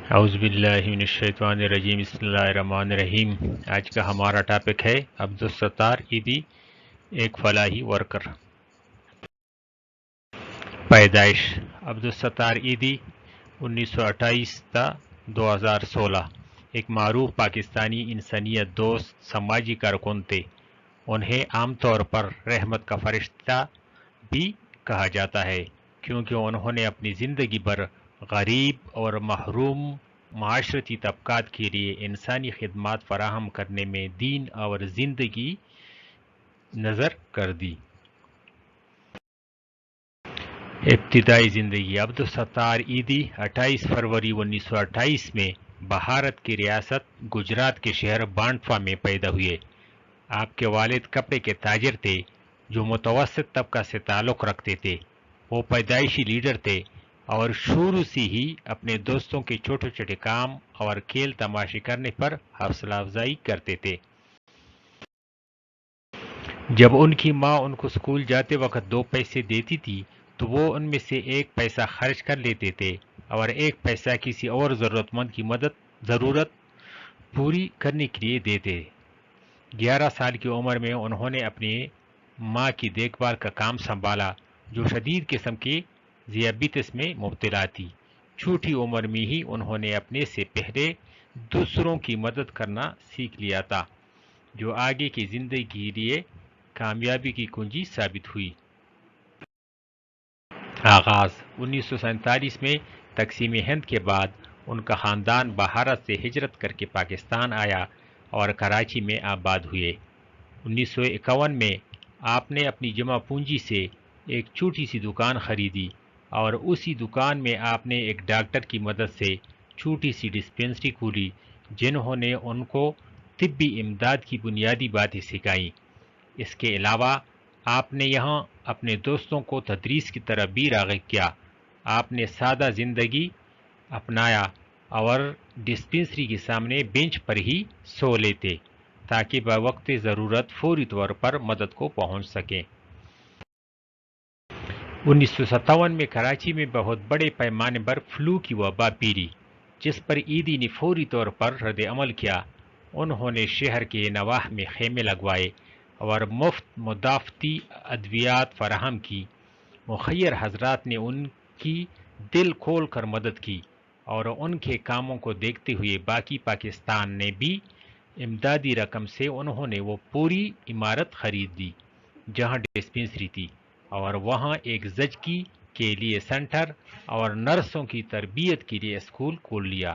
اعوذ باللہ من الشیطان الرجیم، بسم اللہ الرحمن الرحیم۔ آج کا ہمارا ٹاپک ہے عبدالستار ایدی، ایک فلاحی ورکر۔ پیدائش: عبدالستار ایدی 1928 تا 2016 ایک معروف پاکستانی انسانیت دوست سماجی کارکن تھے۔ انہیں عام طور پر رحمت کا فرشتہ بھی کہا جاتا ہے کیونکہ انہوں نے اپنی زندگی بھر غریب اور محروم معاشرتی طبقات کے لیے انسانی خدمات فراہم کرنے میں دین اور زندگی نذر کر دی۔ ابتدائی زندگی: عبدالستار ایدی 28 فروری 1928 میں بھارت کی ریاست گجرات کے شہر بانڈفا میں پیدا ہوئے۔ آپ کے والد کپڑے کے تاجر تھے جو متوسط طبقہ سے تعلق رکھتے تھے۔ وہ پیدائشی لیڈر تھے اور شروع سے ہی اپنے دوستوں کے چھوٹے چھوٹے کام اور کھیل تماشے کرنے پر حوصلہ افزائی کرتے تھے۔ جب ان کی ماں ان کو اسکول جاتے وقت 2 پیسے دیتی تھی تو وہ ان میں سے 1 پیسہ خرچ کر لیتے تھے اور 1 پیسہ کسی اور ضرورت مند کی ضرورت پوری کرنے کے لیے دیتے۔ 11 سال کی عمر میں انہوں نے اپنی ماں کی دیکھ بھال کا کام سنبھالا جو شدید قسم کے ذیابیطس میں مبتلا تھی۔ چھوٹی عمر میں ہی انہوں نے اپنے سے پہلے دوسروں کی مدد کرنا سیکھ لیا تھا جو آگے کی زندگی کے لیے کامیابی کی کنجی ثابت ہوئی۔ آغاز: 1947 میں تقسیم ہند کے بعد ان کا خاندان بھارت سے ہجرت کر کے پاکستان آیا اور کراچی میں آباد ہوئے۔ 1951 میں آپ نے اپنی جمع پونجی سے ایک چھوٹی سی دکان خریدی اور اسی دکان میں آپ نے ایک ڈاکٹر کی مدد سے چھوٹی سی ڈسپنسری کھولی جنہوں نے ان کو طبی امداد کی بنیادی باتیں سکھائیں۔ اس کے علاوہ آپ نے یہاں اپنے دوستوں کو تدریس کی طرف بھی راغب کیا۔ آپ نے سادہ زندگی اپنایا اور ڈسپنسری کے سامنے بینچ پر ہی سو لیتے تاکہ بوقت ضرورت فوری طور پر مدد کو پہنچ سکیں۔ 1957 میں کراچی میں بہت بڑے پیمانے پر فلو کی وبا پھیلی جس پر ایدی نے فوری طور پر رد عمل کیا۔ انہوں نے شہر کے نواح میں خیمے لگوائے اور مفت مدافعتی ادویات فراہم کی۔ مخیر حضرات نے ان کی دل کھول کر مدد کی اور ان کے کاموں کو دیکھتے ہوئے باقی پاکستان نے بھی امدادی رقم سے انہوں نے وہ پوری عمارت خرید لی جہاں ڈسپنسری تھی اور وہاں ایک زچگی کے لیے سینٹر اور نرسوں کی تربیت کے لیے اسکول کھول لیا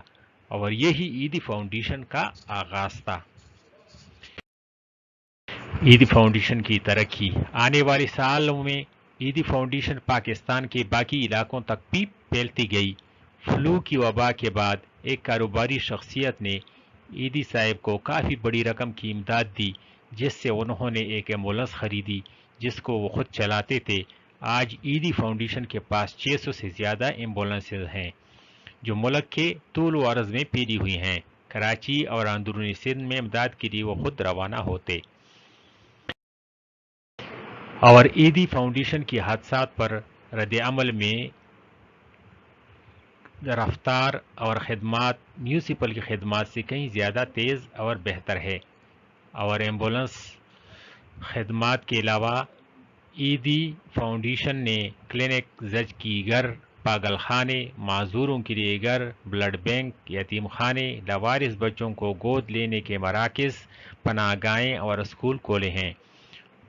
اور یہی ایدی فاؤنڈیشن کا آغاز تھا۔ ایدی فاؤنڈیشن کی ترقی: آنے والے سالوں میں ایدی فاؤنڈیشن پاکستان کے باقی علاقوں تک بھی پھیلتی گئی۔ فلو کی وبا کے بعد ایک کاروباری شخصیت نے ایدی صاحب کو کافی بڑی رقم کی امداد دی جس سے انہوں نے ایک ایمبولینس خریدی جس کو وہ خود چلاتے تھے۔ آج ایدی فاؤنڈیشن کے پاس 600 سے زیادہ ایمبولینسز ہیں جو ملک کے طول و عرض میں پھیلی ہوئی ہیں۔ کراچی اور اندرونی سندھ میں امداد کے لیے وہ خود روانہ ہوتے۔ اور ایدی فاؤنڈیشن کی حادثات پر رد عمل میں رفتار اور خدمات میونسپل کی خدمات سے کہیں زیادہ تیز اور بہتر ہے۔ اور ایمبولینس خدمات کے علاوہ ایدی فاؤنڈیشن نے کلینک، زچگی گھر، پاگل خانے، معذوروں کے لیے گھر، بلڈ بینک، یتیم خانے، لاوارث بچوں کو گود لینے کے مراکز، پناہ گاہیں اور اسکول کھولے ہیں۔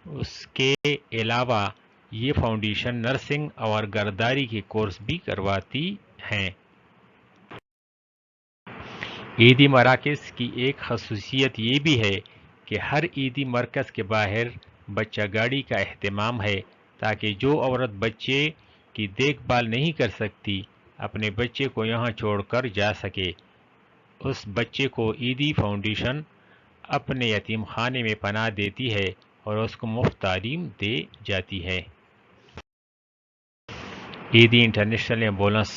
اس کے علاوہ یہ فاؤنڈیشن نرسنگ اور گھرداری کے کورس بھی کرواتی ہیں۔ ایدی مراکز کی ایک خصوصیت یہ بھی ہے کہ ہر ایدی مرکز کے باہر بچہ گاڑی کا اہتمام ہے تاکہ جو عورت بچے کی دیکھ بھال نہیں کر سکتی اپنے بچے کو یہاں چھوڑ کر جا سکے۔ اس بچے کو ایدی فاؤنڈیشن اپنے یتیم خانے میں پناہ دیتی ہے اور اس کو مفت تعلیم دی جاتی ہے۔ ایدی انٹرنیشنل ایمبولینس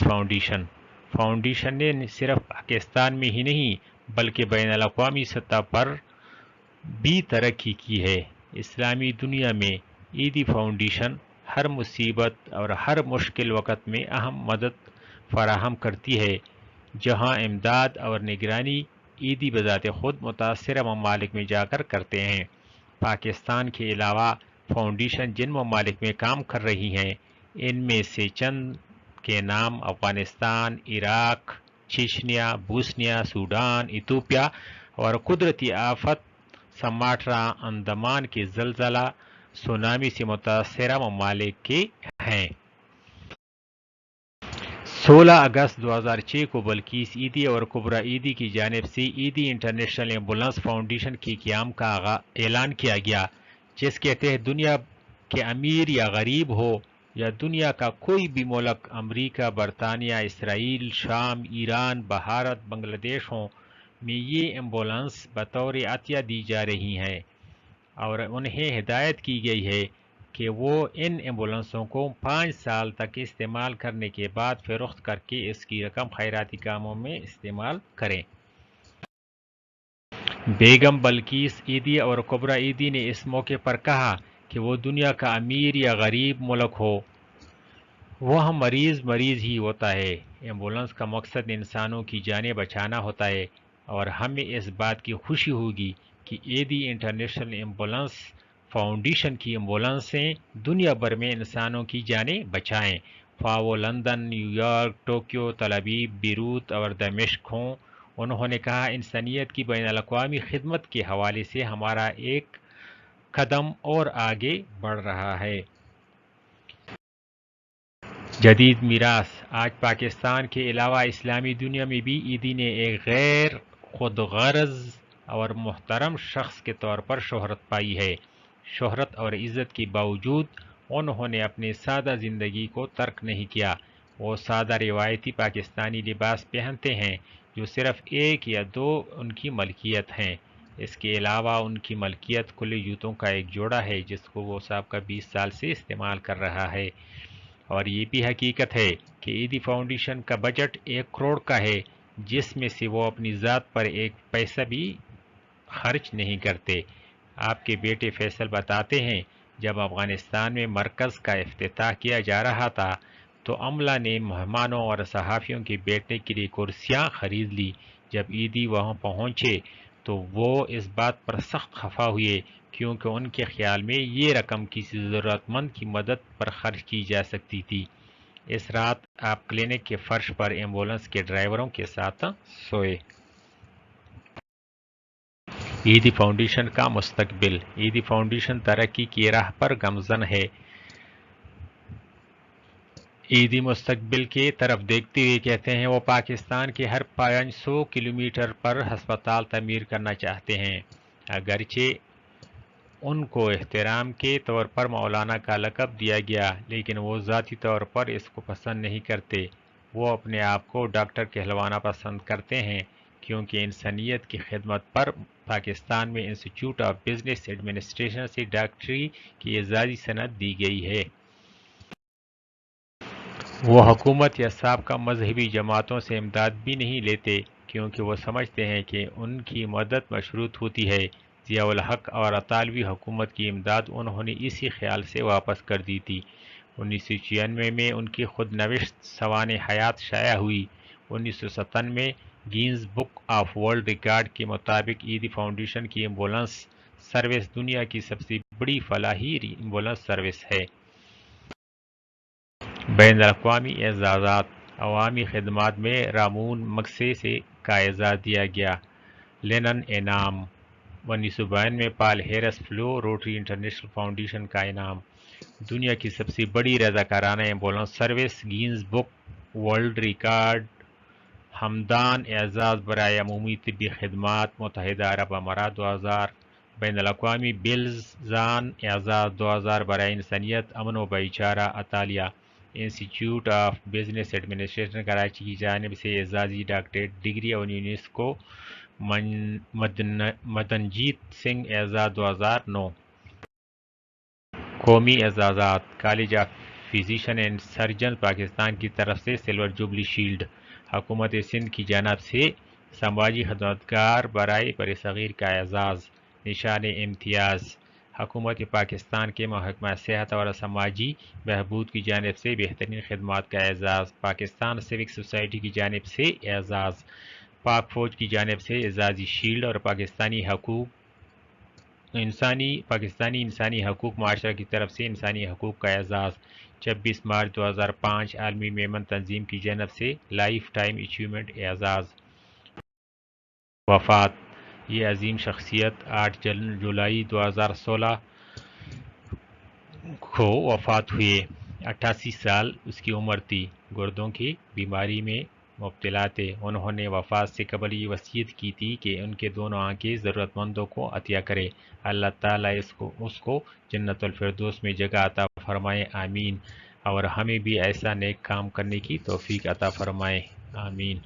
فاؤنڈیشن نے صرف پاکستان میں ہی نہیں بلکہ بین الاقوامی سطح پر بھی ترقی کی ہے۔ اسلامی دنیا میں ایدی فاؤنڈیشن ہر مصیبت اور ہر مشکل وقت میں اہم مدد فراہم کرتی ہے۔ جہاں امداد اور نگرانی عیدی بذات خود متاثرہ ممالک میں جا کر کرتے ہیں۔ پاکستان کے علاوہ فاؤنڈیشن جن ممالک میں کام کر رہی ہیں ان میں سے چند کے نام Afghanistan, Iraq, Chechnya, Bosnia, Sudan, Ethiopia اور قدرتی آفت سماٹرا انڈمان کے زلزلہ سونامی سے متاثرہ ممالک کے ہیں۔ 16 اگست 2006 کو بلقیس عیدی اور کبریٰ عیدی کی جانب سے عیدی انٹرنیشنل ایمبولینس فاؤنڈیشن کے قیام کا اعلان کیا گیا، جس کے تحت دنیا کے امیر یا غریب ہو یا دنیا کا کوئی بھی ملک، امریکہ، برطانیہ، اسرائیل، شام، ایران، بھارت، بنگلہ دیش ہوں، میں یہ ایمبولینس بطور عطیہ دی جا رہی ہیں اور انہیں ہدایت کی گئی ہے کہ وہ ان ایمبولینسوں کو 5 سال تک استعمال کرنے کے بعد فروخت کر کے اس کی رقم خیراتی کاموں میں استعمال کریں۔ بیگم بلقیس عیدی اور کبریٰ عیدی نے اس موقع پر کہا کہ وہ دنیا کا امیر یا غریب ملک ہو، وہاں مریض ہی ہوتا ہے۔ ایمبولینس کا مقصد انسانوں کی جانیں بچانا ہوتا ہے اور ہمیں اس بات کی خوشی ہوگی کہ عیدی انٹرنیشنل ایمبولینس فاؤنڈیشن کی ایمبولینسیں دنیا بھر میں انسانوں کی جانیں بچائیں، خواہ وہ لندن، نیو یارک، ٹوکیو، تل ابیب، بیروت اور دمشق ہوں۔ انہوں نے کہا انسانیت کی بین الاقوامی خدمت کے حوالے سے ہمارا ایک قدم اور آگے بڑھ رہا ہے۔ جدید میراث: آج پاکستان کے علاوہ اسلامی دنیا میں بھی عیدی نے ایک غیر خود غرض اور محترم شخص کے طور پر شہرت پائی ہے۔ شہرت اور عزت کے باوجود انہوں نے اپنی سادہ زندگی کو ترک نہیں کیا۔ وہ سادہ روایتی پاکستانی لباس پہنتے ہیں جو صرف ایک یا دو ان کی ملکیت ہیں۔ اس کے علاوہ ان کی ملکیت کھلے جوتوں کا ایک جوڑا ہے جس کو وہ سابقہ 20 سال سے استعمال کر رہا ہے۔ اور یہ بھی حقیقت ہے کہ عیدی فاؤنڈیشن کا بجٹ 1 کروڑ کا ہے، جس میں سے وہ اپنی ذات پر ایک پیسہ بھی خرچ نہیں کرتے۔ آپ کے بیٹے فیصل بتاتے ہیں جب افغانستان میں مرکز کا افتتاح کیا جا رہا تھا تو عملہ نے مہمانوں اور صحافیوں کے بیٹھنے کے لیے کرسیاں خرید لی۔ جب عیدی وہاں پہنچے تو وہ اس بات پر سخت خفا ہوئے کیونکہ ان کے خیال میں یہ رقم کسی ضرورت مند کی مدد پر خرچ کی جا سکتی تھی۔ اس رات آپ کلینک کے فرش پر ایمبولینس کے ڈرائیوروں کے ساتھ سوئے۔ عیدی فاؤنڈیشن کا مستقبل: عیدی فاؤنڈیشن ترقی کی راہ پر گامزن ہے۔ عیدی مستقبل کی طرف دیکھتے ہوئے کہتے ہیں وہ پاکستان کے ہر 500 کلومیٹر پر ہسپتال تعمیر کرنا چاہتے ہیں۔ اگرچہ ان کو احترام کے طور پر مولانا کا لقب دیا گیا لیکن وہ ذاتی طور پر اس کو پسند نہیں کرتے۔ وہ اپنے آپ کو ڈاکٹر کہلوانا پسند کرتے ہیں کیونکہ انسانیت کی خدمت پر پاکستان میں انسٹیٹیوٹ آف بزنس ایڈمنسٹریشن سے ڈاکٹری کی اعزازی سند دی گئی ہے۔ وہ حکومت یا سابقہ مذہبی جماعتوں سے امداد بھی نہیں لیتے کیونکہ وہ سمجھتے ہیں کہ ان کی مدد مشروط ہوتی ہے۔ ضیاء الحق اور اطالوی حکومت کی امداد انہوں نے اسی خیال سے واپس کر دی تھی۔ 1996 میں ان کی خود نوشت سوانح حیات شائع ہوئی۔ 1997 میں gains book of world record کے مطابق عیدی فاؤنڈیشن کی ایمبولینس سروس دنیا کی سب سے بڑی فلاحی ایمبولینس سروس ہے۔ بین الاقوامی اعزازات: عوامی خدمات میں رامون مگسیسے کا اعزاز دیا گیا۔ لینن انعام۔ 1952 میں Paul Harris fellow Rotary International Foundation کا انعام۔ دنیا کی سب سے بڑی رضاکارانہ ambulance service Guinness book world record. Hamdan اعزاز برائے عمومی طبی خدمات متحدہ عرب امارات 2000۔ بین الاقوامی بیلزان اعزاز 2000 برائے انسانیت، امن و بھائی چارہ اطالیہ۔ Institute of business administration Karachi کی جانب سے اعزازی ڈاکٹریٹ ڈگری اور یونیسکو مدنجیت سنگھ اعزاز 2009۔ قومی اعزازات: college of physician and surgeon Pakistan کی طرف سے سلور جوبلی شیلڈ۔ حکومت سندھ کی جانب سے سماجی خدمتگار برائے برصغیر کا اعزاز، نشان امتیاز۔ حکومت پاکستان کے محکمہ صحت اور سماجی بہبود کی جانب سے بہترین خدمات کا اعزاز، پاکستان سیوک سوسائٹی کی جانب سے اعزاز، پاک فوج کی جانب سے اعزازی شیلڈ اور پاکستانی انسانی حقوق معاشرہ کی طرف سے انسانی حقوق کا اعزاز، 26 مارچ 2005 عالمی میمن تنظیم کی جانب سے لائف ٹائم اچیومنٹ اعزاز۔ وفات: یہ عظیم شخصیت 8 جولائی 2016 کو وفات ہوئے، 88 سال اس کی عمر تھی، گردوں کی بیماری میں مبتلا تھے۔ انہوں نے وفات سے قبل یہ وصیت کی تھی کہ ان کے دونوں آنکھیں ضرورت مندوں کو عطیہ کرے، اللہ تعالیٰ اس کو جنت الفردوس میں جگہ عطا فرمائے، آمین، اور ہمیں بھی ایسا نیک کام کرنے کی توفیق عطا فرمائے، آمین۔